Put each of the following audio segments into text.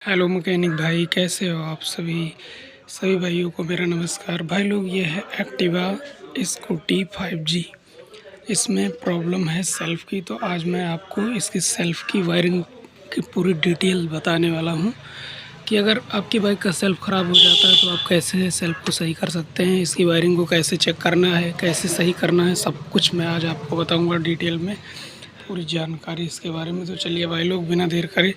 Hello mechanic भाई, कैसे हो आप सभी भाइयों को मेरा नमस्कार। भाई लोग, ये है एक्टिवा स्कूटी 5G। इसमें प्रॉब्लम है सेल्फ़ की, तो आज मैं आपको इसकी सेल्फ़ की वायरिंग की पूरी डिटेल बताने वाला हूँ कि अगर आपकी बाइक का सेल्फ़ ख़राब हो जाता है तो आप कैसे सेल्फ़ को सही कर सकते हैं, इसकी वायरिंग को कैसे चेक करना है, कैसे सही करना है, सब कुछ मैं आज आपको बताऊँगा डिटेल में, पूरी जानकारी इसके बारे में। तो चलिए भाई लोग, बिना देर करे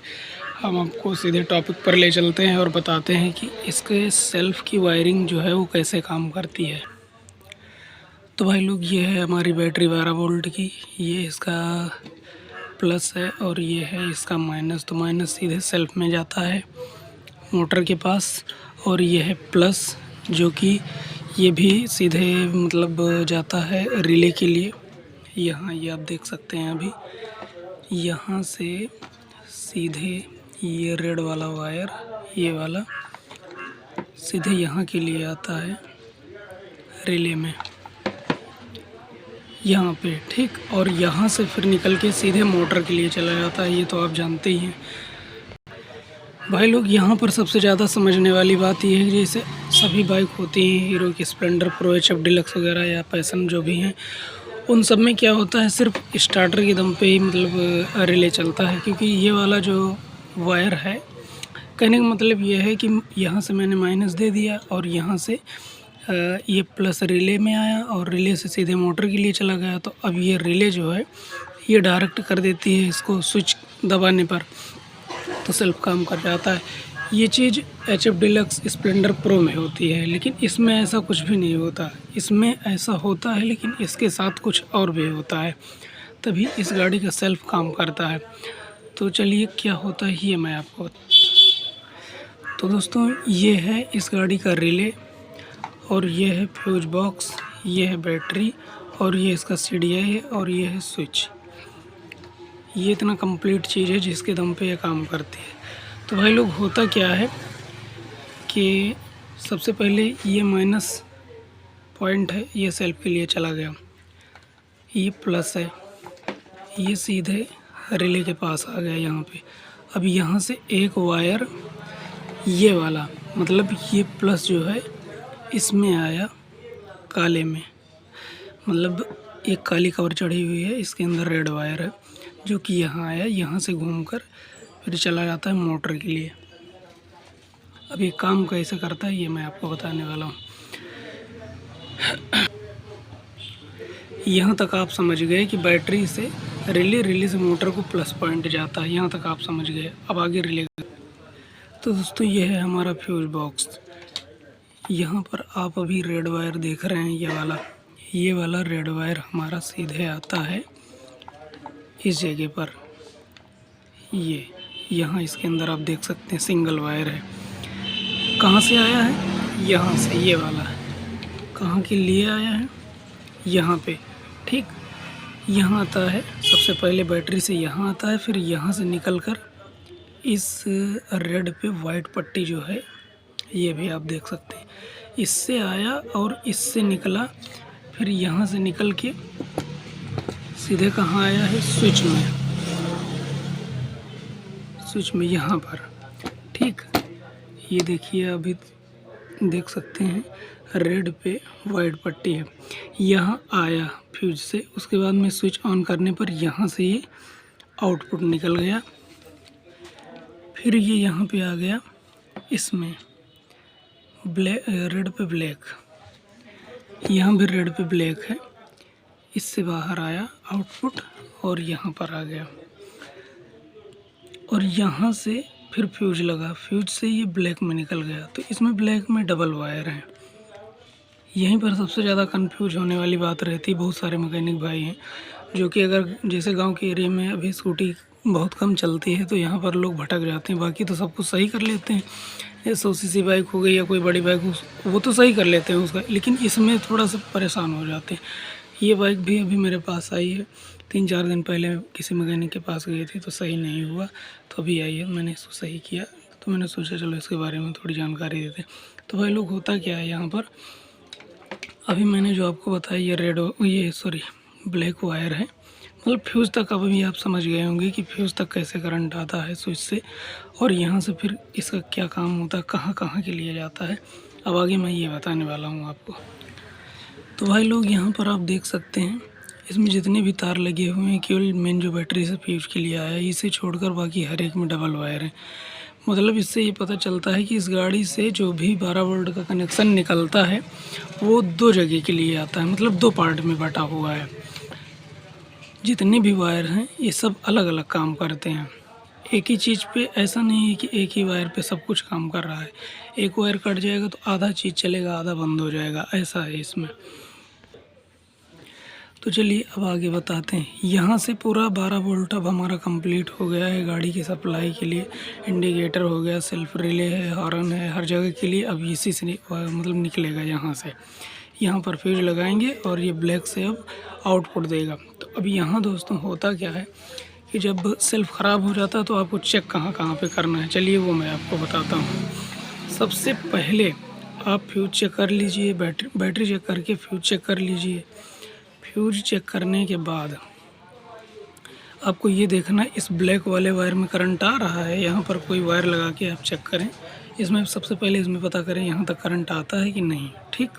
हम आपको सीधे टॉपिक पर ले चलते हैं और बताते हैं कि इसके सेल्फ़ की वायरिंग जो है वो कैसे काम करती है। तो भाई लोग, ये है हमारी बैटरी 12 वोल्ट की, ये इसका प्लस है और ये है इसका माइनस। तो माइनस सीधे सेल्फ़ में जाता है मोटर के पास, और ये है प्लस जो कि ये भी सीधे मतलब जाता है रिले के लिए। यहाँ ये आप देख सकते हैं, अभी यहाँ से सीधे ये रेड वाला वायर, ये वाला सीधे यहाँ के लिए आता है रिले में, यहाँ पे, ठीक। और यहाँ से फिर निकल के सीधे मोटर के लिए चला जाता है, ये तो आप जानते ही हैं भाई लोग। यहाँ पर सबसे ज़्यादा समझने वाली बात ये है कि जैसे सभी बाइक होती हैं, हीरो की स्प्लेंडर, प्रो, HF डीलक्स वगैरह या पैसन जो भी हैं, उन सब में क्या होता है, सिर्फ स्टार्टर के दम पे ही मतलब रिले चलता है। क्योंकि ये वाला जो वायर है, कहने का मतलब ये है कि यहाँ से मैंने माइनस दे दिया और यहाँ से ये प्लस रिले में आया और रिले से सीधे मोटर के लिए चला गया। तो अब ये रिले जो है ये डायरेक्ट कर देती है इसको स्विच दबाने पर, तो सेल्फ काम कर जाता है। ये चीज़ HF डीलक्स, स्प्लेंडर, प्रो में होती है, लेकिन इसमें ऐसा कुछ भी नहीं होता। इसमें ऐसा होता है लेकिन इसके साथ कुछ और भी होता है, तभी इस गाड़ी का सेल्फ काम करता है। तो चलिए क्या होता है ये मैं आपको। तो दोस्तों, ये है इस गाड़ी का रिले, और ये है फ्यूज बॉक्स, ये है बैटरी, और ये इसका CDI है, और ये है स्विच। ये इतना कंप्लीट चीज़ है जिसके दम पे ये काम करती है। तो भाई लोग, होता क्या है कि सबसे पहले ये माइनस पॉइंट है, ये सेल्फ के लिए चला गया, ये प्लस है, ये सीधे रिले के पास आ गया यहाँ पे। अब यहाँ से एक वायर, ये वाला मतलब ये प्लस जो है इसमें आया काले में, मतलब एक काली कवर चढ़ी हुई है, इसके अंदर रेड वायर है जो कि यहाँ आया, यहाँ से घूमकर फिर चला जाता है मोटर के लिए। अब ये काम कैसे करता है ये मैं आपको बताने वाला हूँ। यहाँ तक आप समझ गए कि बैटरी से रिले से मोटर को प्लस पॉइंट जाता है, यहाँ तक आप समझ गए। अब आगे रिले। तो दोस्तों, ये है हमारा फ्यूज बॉक्स। यहाँ पर आप अभी रेड वायर देख रहे हैं, ये वाला रेड वायर हमारा सीधे आता है इस जगह पर। ये यहाँ इसके अंदर आप देख सकते हैं सिंगल वायर है। कहाँ से आया है? यहाँ से, ये वाला है। कहाँ के लिए आया है? यहाँ पे, ठीक। यहाँ आता है सबसे पहले बैटरी से, यहाँ आता है, फिर यहाँ से निकलकर इस रेड पे वाइट पट्टी जो है, ये भी आप देख सकते हैं, इससे आया और इससे निकला, फिर यहाँ से निकल के सीधे कहाँ आया है? स्विच में यहाँ पर, ठीक। ये देखिए, अभी देख सकते हैं रेड पे वाइट पट्टी है, यहाँ आया फ्यूज से। उसके बाद में स्विच ऑन करने पर यहाँ से ये आउटपुट निकल गया, फिर ये यहाँ पे आ गया, इसमें ब्लैक, रेड पे ब्लैक, यहाँ भी रेड पे ब्लैक है, इससे बाहर आया आउटपुट और यहाँ पर आ गया, और यहाँ से फिर फ्यूज लगा, फ्यूज से ये ब्लैक में निकल गया। तो इसमें ब्लैक में डबल वायर है। यहीं पर सबसे ज़्यादा कंफ्यूज होने वाली बात रहती है। बहुत सारे मैकेनिक भाई हैं जो कि अगर जैसे गांव के एरिया में अभी स्कूटी बहुत कम चलती है तो यहाँ पर लोग भटक जाते हैं, बाकी तो सब कुछ सही कर लेते हैं। ये 100 सीसी बाइक हो गई या कोई बड़ी बाइक हो, वो तो सही कर लेते हैं उसका, लेकिन इसमें थोड़ा सा परेशान हो जाते हैं। ये बाइक भी अभी मेरे पास आई है, 3-4 दिन पहले किसी मैकेनिक के पास गई थी तो सही नहीं हुआ, तो अभी आई है, मैंने इसको सही किया। तो मैंने सोचा चलो इसके बारे में थोड़ी जानकारी देते। तो भाई लोग, होता क्या है यहाँ पर, अभी मैंने जो आपको बताया ये ब्लैक वायर है मतलब फ्यूज़ तक अभी आप समझ गए होंगे कि फ्यूज़ तक कैसे करंट आता है स्विच से, और यहाँ से फिर इसका क्या काम होता है, कहाँ कहाँ के लिए जाता है। अब आगे मैं ये बताने वाला हूँ आपको। तो भाई लोग यहाँ पर आप देख सकते हैं इसमें जितने भी तार लगे हुए हैं केवल मेन जो बैटरी से फ्यूज के लिए आया है, इसे छोड़कर बाकी हर एक में डबल वायर है। मतलब इससे ये पता चलता है कि इस गाड़ी से जो भी 12 वोल्ट का कनेक्शन निकलता है वो दो जगह के लिए आता है, मतलब दो पार्ट में बटा हुआ है। जितने भी वायर हैं ये सब अलग अलग काम करते हैं। एक ही चीज़ पे ऐसा नहीं है कि एक ही वायर पे सब कुछ काम कर रहा है। एक वायर कट जाएगा तो आधा चीज़ चलेगा, आधा बंद हो जाएगा, ऐसा है इसमें। तो चलिए अब आगे बताते हैं। यहाँ से पूरा 12 वोल्ट अब हमारा कंप्लीट हो गया है गाड़ी की सप्लाई के लिए। इंडिकेटर हो गया, सेल्फ रिले है, हॉर्न है, हर जगह के लिए अब इसी से मतलब निकलेगा यहाँ से। यहाँ पर फ्यूज लगाएंगे और ये ब्लैक से अब आउटपुट देगा। तो अब यहाँ दोस्तों होता क्या है कि जब सेल्फ ख़राब हो जाता है तो आपको चेक कहाँ कहाँ पे करना है, चलिए वो मैं आपको बताता हूँ। सबसे पहले आप फ्यूज चेक कर लीजिए, बैटरी चेक करके फ्यूज चेक कर लीजिए। फ्यूज चेक करने के बाद आपको ये देखना इस ब्लैक वाले वायर में करंट आ रहा है, यहाँ पर कोई वायर लगा के आप चेक करें। इसमें सबसे पहले इसमें पता करें यहाँ तक करंट आता है कि नहीं। ठीक,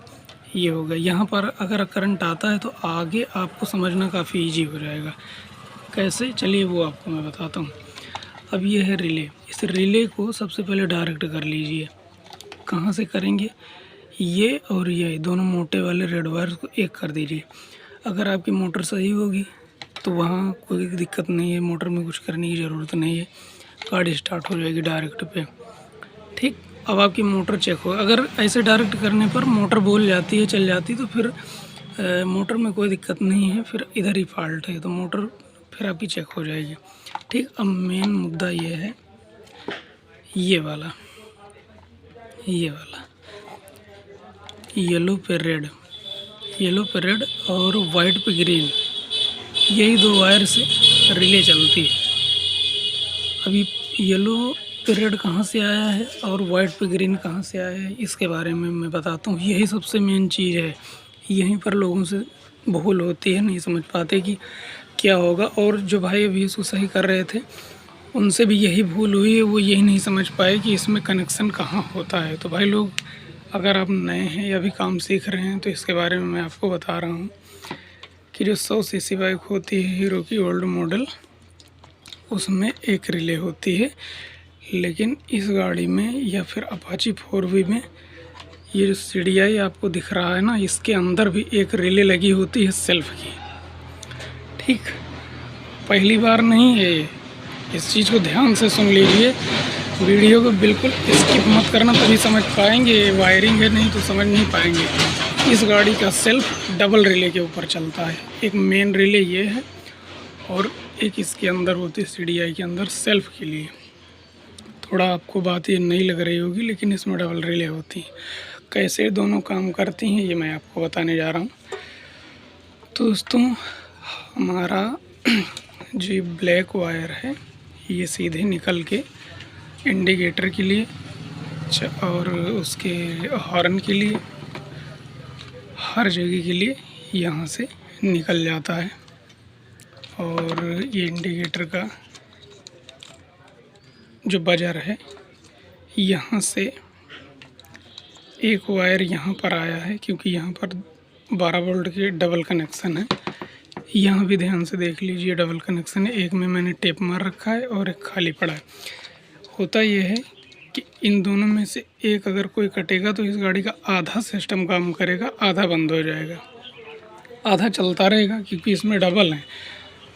ये हो गया। यहाँ पर अगर करंट आता है तो आगे आपको समझना काफ़ी इजी हो जाएगा। कैसे, चलिए वो आपको मैं बताता हूँ। अब ये है रिले। इस रिले को सबसे पहले डायरेक्ट कर लीजिए। कहाँ से करेंगे, ये और ये दोनों मोटे वाले रेड वायर को एक कर दीजिए। अगर आपकी मोटर सही होगी तो वहाँ कोई दिक्कत नहीं है, मोटर में कुछ करने की ज़रूरत नहीं है, गाड़ी स्टार्ट हो जाएगी डायरेक्ट पे। ठीक, अब आपकी मोटर चेक हो, अगर ऐसे डायरेक्ट करने पर मोटर बोल जाती है, चल जाती, तो फिर मोटर में कोई दिक्कत नहीं है, फिर इधर ही फॉल्ट है तो मोटर फिर आपकी चेक हो जाएगी। ठीक, अब मेन मुद्दा ये है, ये वाला येलो पे रेड, येलो पे रेड और वाइट पे ग्रीन, यही दो वायर से रिले चलती है। अभी येलो पे रेड कहाँ से आया है और वाइट पे ग्रीन कहाँ से आया है इसके बारे में मैं बताता हूँ। यही सबसे मेन चीज़ है, यहीं पर लोगों से भूल होती है, नहीं समझ पाते कि क्या होगा। और जो भाई अभी इसको सही कर रहे थे उनसे भी यही भूल हुई है, वो यही नहीं समझ पाए कि इसमें कनेक्शन कहाँ होता है। तो भाई लोग अगर आप नए हैं या भी काम सीख रहे हैं तो इसके बारे में मैं आपको बता रहा हूँ कि जो 100 सीसी बाइक होती है हीरो की ओल्ड मॉडल, उसमें एक रिले होती है। लेकिन इस गाड़ी में या फिर अपाची 4V में ये जो CDI आपको दिख रहा है ना, इसके अंदर भी एक रिले लगी होती है सेल्फ की। ठीक, पहली बार नहीं है, इस चीज़ को ध्यान से सुन लीजिए, वीडियो को बिल्कुल स्किप मत करना, तभी समझ पाएंगे। वायरिंग है, नहीं तो समझ नहीं पाएंगे। इस गाड़ी का सेल्फ डबल रिले के ऊपर चलता है, एक मेन रिले ये है और एक इसके अंदर होती है CDI के अंदर सेल्फ के लिए। थोड़ा आपको बात ये नहीं लग रही होगी लेकिन इसमें डबल रिले होती हैं। कैसे दोनों काम करती हैं ये मैं आपको बताने जा रहा हूँ। तो दोस्तों हमारा जो ब्लैक वायर है ये सीधे निकल के इंडिकेटर के लिए और उसके हॉर्न के लिए, हर जगह के लिए यहाँ से निकल जाता है। और ये इंडिकेटर का जो बजर है यहाँ से एक वायर यहाँ पर आया है, क्योंकि यहाँ पर 12 वोल्ट के डबल कनेक्शन है। यहाँ भी ध्यान से देख लीजिए, डबल कनेक्शन है, एक में मैंने टेप मार रखा है और एक खाली पड़ा है। होता यह है कि इन दोनों में से एक अगर कोई कटेगा तो इस गाड़ी का आधा सिस्टम काम करेगा, आधा बंद हो जाएगा, आधा चलता रहेगा, क्योंकि इसमें डबल है,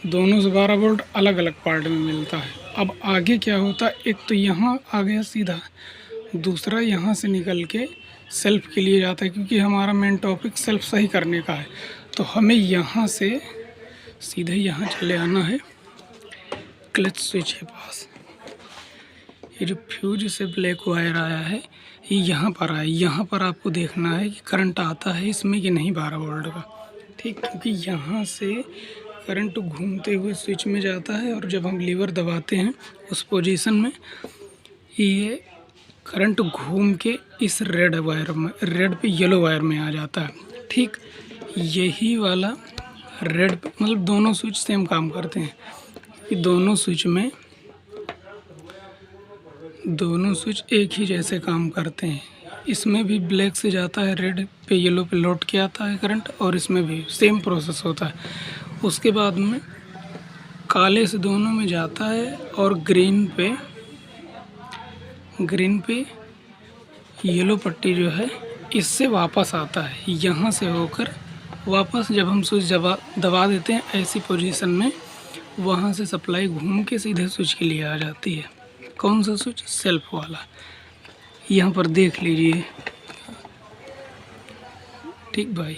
दोनों से 12 वोल्ट अलग अलग पार्ट में मिलता है। अब आगे क्या होता है, एक तो यहाँ आ गया सीधा, दूसरा यहाँ से निकल के सेल्फ के लिए जाता है, क्योंकि हमारा मेन टॉपिक सेल्फ सही करने का है। तो हमें यहाँ से सीधे यहाँ चले आना है क्लच स्विच के पास। ये जो फ्यूज से ब्लैक वायर आया है ये यहाँ पर आया, यहाँ पर आपको देखना है कि करंट आता है इसमें कि नहीं 12 वोल्ट का। ठीक, क्योंकि यहाँ से करंट घूमते हुए स्विच में जाता है और जब हम लीवर दबाते हैं उस पोजीशन में ये करंट घूम के इस रेड वायर में, रेड पे येलो वायर में आ जाता है। ठीक, यही वाला रेड पे, मतलब दोनों स्विच सेम काम करते हैं कि दोनों स्विच एक ही जैसे काम करते हैं। इसमें भी ब्लैक से जाता है रेड पे, येलो पे लौट के आता है करंट, और इसमें भी सेम प्रोसेस होता है। उसके बाद में काले से दोनों में जाता है और ग्रीन पे येलो पट्टी जो है इससे वापस आता है, यहाँ से होकर वापस जब हम स्विच दबा देते हैं ऐसी पोजीशन में, वहाँ से सप्लाई घूम के सीधे स्विच के लिए आ जाती है। कौन सा स्विच? सेल्फ वाला। यहाँ पर देख लीजिए। ठीक भाई,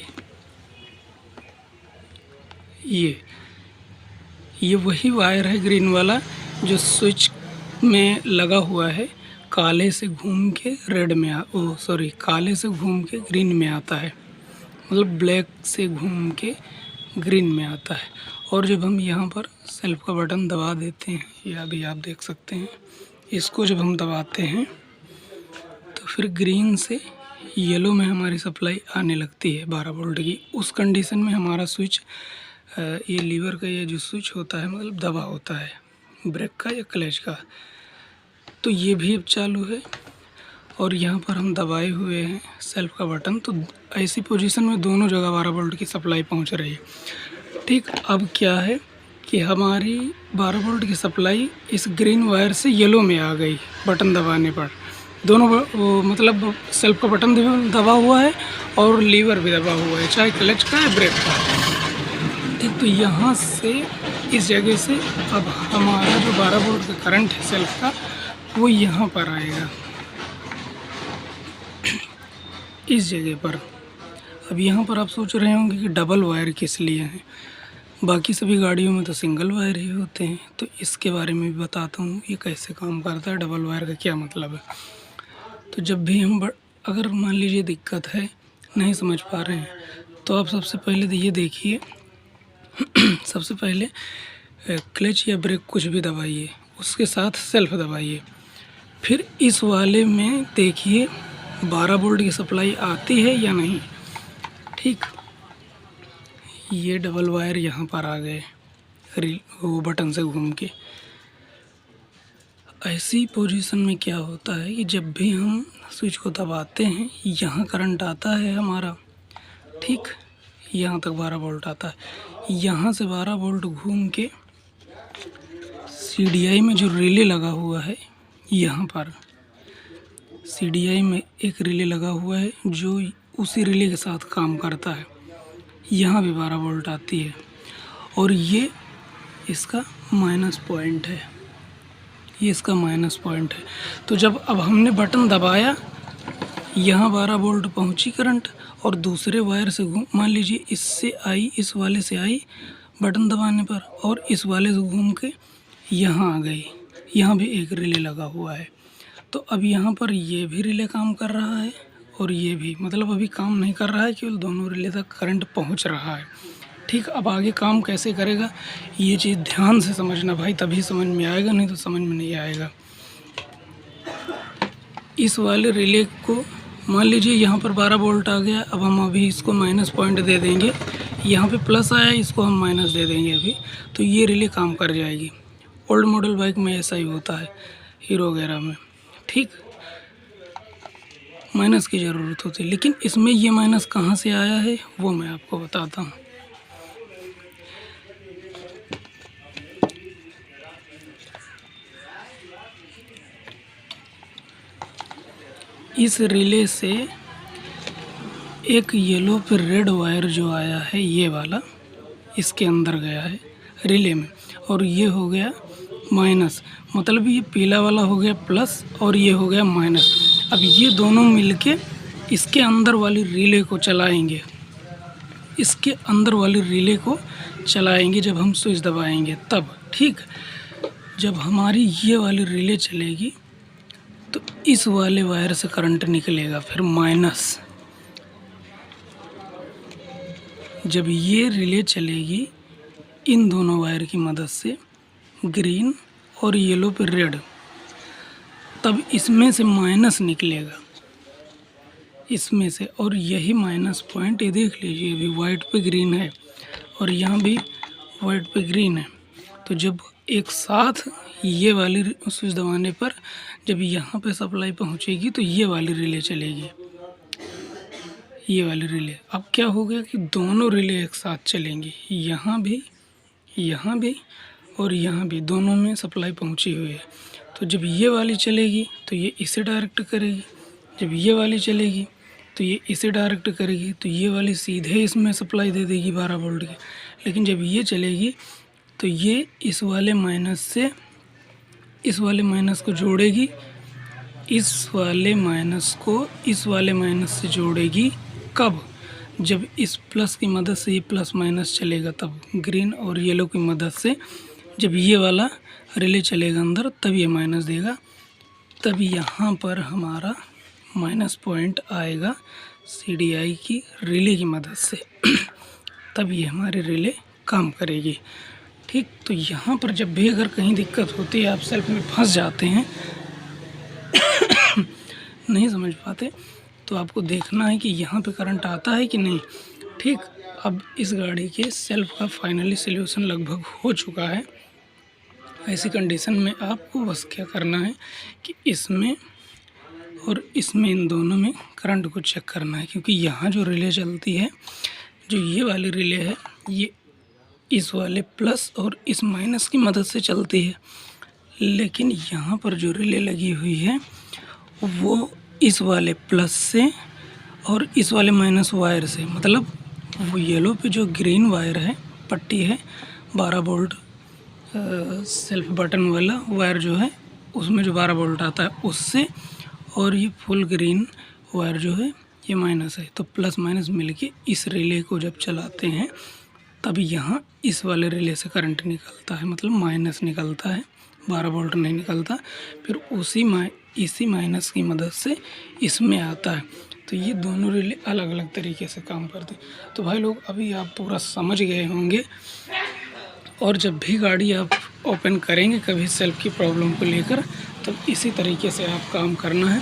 ये वही वायर है ग्रीन वाला जो स्विच में लगा हुआ है, काले से घूम के काले से घूम के ग्रीन में आता है, मतलब ब्लैक से घूम के ग्रीन में आता है। और जब हम यहाँ पर सेल्फ का बटन दबा देते हैं, ये अभी आप देख सकते हैं, इसको जब हम दबाते हैं तो फिर ग्रीन से येलो में हमारी सप्लाई आने लगती है 12 वोल्ट की। उस कंडीशन में हमारा स्विच, ये लीवर का ये जो स्विच होता है, मतलब दबा होता है ब्रेक का या क्लच का, तो ये भी अब चालू है। और यहाँ पर हम दबाए हुए हैं सेल्फ का बटन, तो ऐसी पोजीशन में दोनों जगह 12 वोल्ट की सप्लाई पहुँच रही है। ठीक, अब क्या है कि हमारी 12 वोल्ट की सप्लाई इस ग्रीन वायर से येलो में आ गई बटन दबाने पर। दोनों मतलब सेल्फ का बटन भी दबा हुआ है और लीवर भी दबा हुआ है, चाहे क्लच का या ब्रेक का। ठीक, तो यहाँ से इस जगह से अब हमारा जो 12 वोल्ट का करंट है सेल्फ का, वो यहाँ पर आएगा, इस जगह पर। अब यहाँ पर आप सोच रहे होंगे कि डबल वायर किस लिए हैं, बाकी सभी गाड़ियों में तो सिंगल वायर ही होते हैं। तो इसके बारे में भी बताता हूँ ये कैसे काम करता है, डबल वायर का क्या मतलब है। तो जब भी हम अगर मान लीजिए दिक्कत है, नहीं समझ पा रहे हैं, तो आप सबसे पहले तो ये देखिए सबसे पहले क्लच या ब्रेक कुछ भी दबाइए, उसके साथ सेल्फ दबाइए, फिर इस वाले में देखिए 12 वोल्ट की सप्लाई आती है या नहीं। ठीक, ये डबल वायर यहाँ पर आ गए वो बटन से घूम के। ऐसी पोजीशन में क्या होता है कि जब भी हम स्विच को दबाते हैं, यहाँ करंट आता है हमारा, ठीक, यहाँ तक 12 वोल्ट आता है। यहाँ से 12 वोल्ट घूम के CDI में जो रिले लगा हुआ है, यहाँ पर CDI में एक रिले लगा हुआ है जो उसी रिले के साथ काम करता है, यहाँ भी 12 वोल्ट आती है। और ये इसका माइनस पॉइंट है, ये इसका माइनस पॉइंट है। तो जब अब हमने बटन दबाया, यहाँ 12 वोल्ट पहुँची करंट, और दूसरे वायर से मान लीजिए इससे आई, इस वाले से आई बटन दबाने पर, और इस वाले से घूम के यहाँ आ गई। यहाँ भी एक रिले लगा हुआ है, तो अब यहाँ पर ये भी रिले काम कर रहा है और ये भी, मतलब अभी काम नहीं कर रहा है, केवल दोनों रिले तक करंट पहुँच रहा है। ठीक, अब आगे काम कैसे करेगा ये चीज़ ध्यान से समझना भाई, तभी समझ में आएगा, नहीं तो समझ में नहीं आएगा। इस वाले रिले को मान लीजिए यहाँ पर 12 वोल्ट आ गया, अब हम अभी इसको माइनस पॉइंट दे देंगे, यहाँ पे प्लस आया, इसको हम माइनस दे देंगे अभी, तो ये रिले काम कर जाएगी। ओल्ड मॉडल बाइक में ऐसा ही होता है, हीरो वगैरह में। ठीक, माइनस की ज़रूरत होती है, लेकिन इसमें ये माइनस कहाँ से आया है वो मैं आपको बताता हूँ। इस रिले से एक येलो पे रेड वायर जो आया है, ये वाला इसके अंदर गया है रिले में, और ये हो गया माइनस, मतलब ये पीला वाला हो गया प्लस और ये हो गया माइनस। अब ये दोनों मिलके इसके अंदर वाली रिले को चलाएंगे, इसके अंदर वाली रिले को चलाएंगे जब हम स्विच दबाएंगे तब। ठीक, जब हमारी ये वाली रिले चलेगी तो इस वाले वायर से करंट निकलेगा फिर माइनस। जब ये रिले चलेगी इन दोनों वायर की मदद से, ग्रीन और येलो पे रेड, तब इसमें से माइनस निकलेगा, इसमें से। और यही माइनस पॉइंट, ये देख लीजिए अभी वाइट पे ग्रीन है और यहाँ भी वाइट पे ग्रीन है। तो जब एक साथ ये वाली स्विच दबाने पर जब यहाँ पे सप्लाई पहुँचेगी तो ये वाली रिले चलेगी, ये वाली रिले। अब क्या हो गया कि दोनों रिले एक साथ चलेंगी, यहाँ भी और यहाँ भी, दोनों में सप्लाई पहुँची हुई है। तो जब ये वाली चलेगी तो ये इसे डायरेक्ट करेगी, जब ये वाली चलेगी तो ये इसे डायरेक्ट करेगी, तो ये वाली सीधे इसमें सप्लाई दे देगी 12 वोल्ट की। लेकिन जब ये चलेगी तो ये इस वाले माइनस से इस वाले माइनस को जोड़ेगी, इस वाले माइनस को इस वाले माइनस से जोड़ेगी। कब? जब इस प्लस की मदद से ये प्लस माइनस चलेगा, तब ग्रीन और येलो की मदद से जब ये वाला रिले चलेगा अंदर तब ये माइनस देगा, तब यहाँ पर हमारा माइनस पॉइंट आएगा CDI की रिले की मदद से तब ये हमारी रिले काम करेगी। ठीक, तो यहाँ पर जब भी अगर कहीं दिक्कत होती है, आप सेल्फ में फंस जाते हैं नहीं समझ पाते, तो आपको देखना है कि यहाँ पे करंट आता है कि नहीं। ठीक, अब इस गाड़ी के सेल्फ का फाइनली सॉल्यूशन लगभग हो चुका है। ऐसी कंडीशन में आपको बस क्या करना है कि इसमें और इसमें, इन दोनों में करंट को चेक करना है, क्योंकि यहाँ जो रिले चलती है, जो ये वाली रिले है, ये इस वाले प्लस और इस माइनस की मदद से चलती है। लेकिन यहाँ पर जो रिले लगी हुई है वो इस वाले प्लस से और इस वाले माइनस वायर से, मतलब वो येलो पे जो ग्रीन वायर है, पट्टी है 12 वोल्ट सेल्फ बटन वाला वायर जो है, उसमें जो 12 वोल्ट आता है उससे, और ये फुल ग्रीन वायर जो है ये माइनस है। तो प्लस माइनस मिलके इस रिले को जब चलाते हैं तब यहाँ इस वाले रिले से करंट निकलता है, मतलब माइनस निकलता है, 12 वोल्ट नहीं निकलता। फिर इसी माइनस की मदद से इसमें आता है। तो ये दोनों रिले अलग अलग तरीके से काम करते हैं। तो भाई लोग, अभी आप पूरा समझ गए होंगे, और जब भी गाड़ी आप ओपन करेंगे कभी सेल्फ की प्रॉब्लम को लेकर, तब इसी तरीके से आप काम करना है,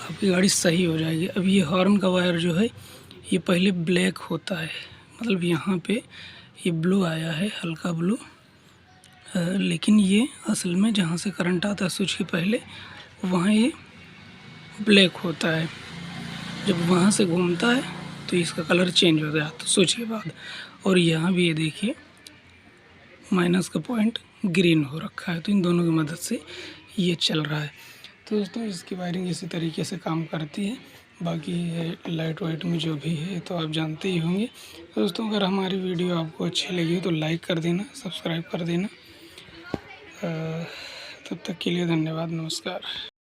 आपकी गाड़ी सही हो जाएगी। अब ये हॉर्न का वायर जो है ये पहले ब्लैक होता है, मतलब यहाँ पे ये ब्लू आया है, हल्का ब्लू, लेकिन ये असल में जहाँ से करंट आता है स्विच के पहले, वहाँ ये ब्लैक होता है। जब वहाँ से घूमता है तो इसका कलर चेंज हो जाता है स्विच के बाद। और यहाँ भी ये देखिए माइनस का पॉइंट ग्रीन हो रखा है, तो इन दोनों की मदद से ये चल रहा है। तो दोस्तों, इसकी वायरिंग इसी तरीके से काम करती है। बाकी लाइट वाइट में जो भी है तो आप जानते ही होंगे। तो दोस्तों, अगर हमारी वीडियो आपको अच्छी लगी तो लाइक कर देना, सब्सक्राइब कर देना। तब तक के लिए धन्यवाद, नमस्कार।